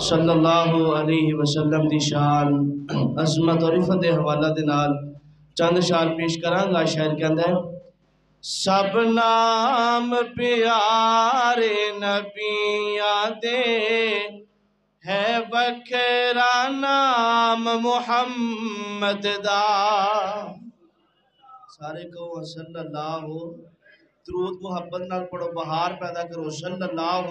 صلی اللہ علیہ وسلم دی شان عظمت اور عفت دے حوالہ دے نال چند شعر پیش کرانگا۔ شاعر کہندا ہے سب نام پیارے نبیاں دے ہے وکھرا نام محمد دا۔ سارے کہو صلی اللہ، درود محبت نال پڑھو، بہار پیدا کرو صلی اللہ۔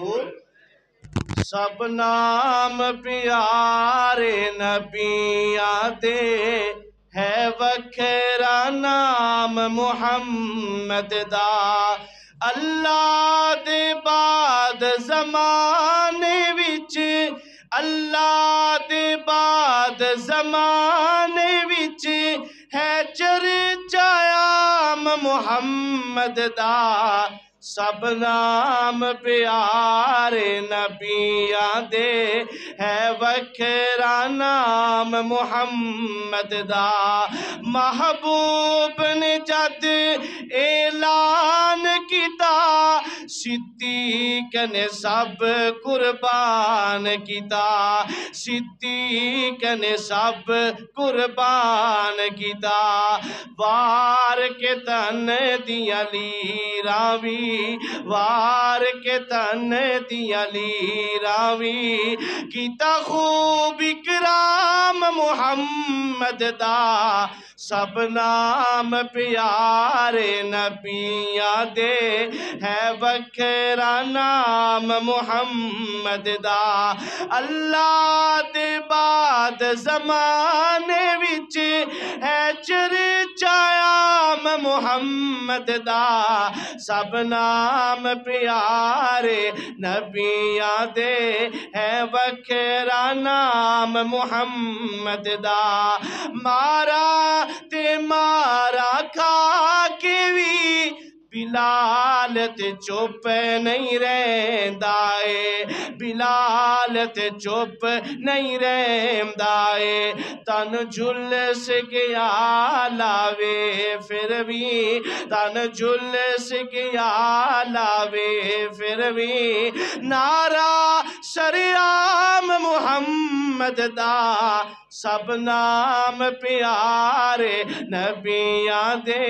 سب نام پیارے نبیاں دے ہے وکھرا نام محمد دا۔ اللہ دے بعد زمانے وچ، اللہ دے بعد زمانے وچ ہے چرچا عام محمد دا۔ سب نام پیارے نبیاں دے ہے وکھرا نام محمد دا۔ محبوب نے جد اعلان کیتا صدیق نے سب قربان کیتا، صدیق نے سب قربان کیتا۔ وار کے تن دیاں لیراں وی، وار کے تن دیاں لیراں وی کیتا خوب اکرام محمد دا۔ سب نام پیارے نبیاں دے ہے وکھرا نام محمد دا۔ اللہ دے بعد زمانے وچ ہے چرچا عام محمد دا۔ سب نام پیارے نبیاں دے ہے وکھرا نام محمد دا۔ مارا تے مارا کھا کے وی بلال تے چپ نہیں رہندا اے، بلال تے چپ نہیں رہندا اے۔ تن جھلس گیا لاوے پھر بھی، تن جھلس گیا لاوے پھر بھی نعرہ سریام محمد دا۔ سب نام پیارے نبیاں دے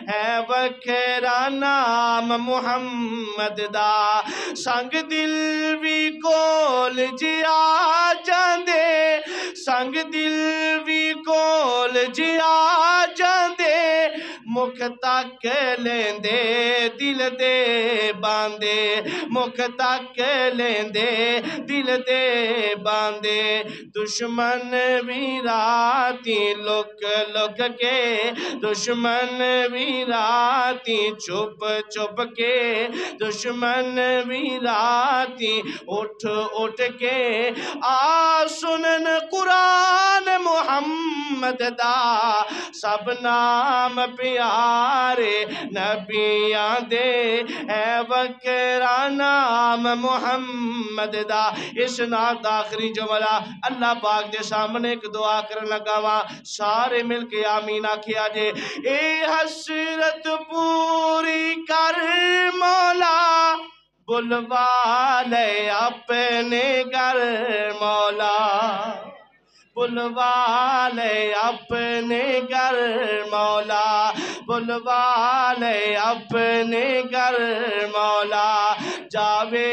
ہے وکھرا نام محمد دا۔ سنگ دل بھی کول جیا جاندے، سنگ دل بھی کول جیا جاندے مکھ تک لیندے دل دے باندے، مکھ تک لیندے دل دے باندے۔ دشمن بھی راتی لک لک کے، دشمن بھی راتی چھپ چھپ کے، دشمن بھی راتی اٹھ اٹھ کے آ سنن قرآن محمد دا۔ سب نام پیارے نبیاں دے ہے وکھرا نام محمد دا۔ اس نعت آخری جملہ اللہ پاک دے سامنے ایک دعا کرن لگا وا، سارے مل کے آمین آکھیا جے۔ اے حسرت پوری کر مولا بلوا لے اپنے گھر مولا، بلوا لے اپنے گھر مولا، بلوا لے اپنے گھر مولا۔ جاوے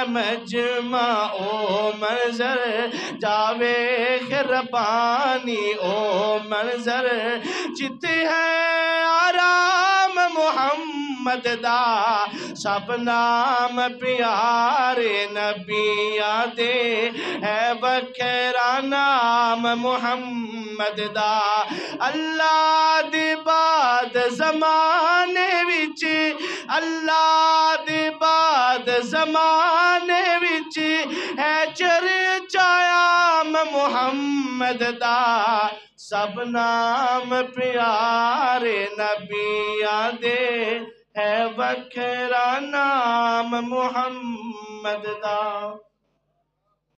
مجمع او منظر، جاوے ربانی او منظر جتے ہے آرام محمد دا۔ سب نام پیارے نبیاں دے ہے وکھرا نام محمد دا۔ اللہ دے بعد زمانے وچ، اللہ دے بعد زمانے وچ ہے چرچا عام محمد دا۔ سب نام پیارے نبیاں دے ہے وکھرا نام محمد دا۔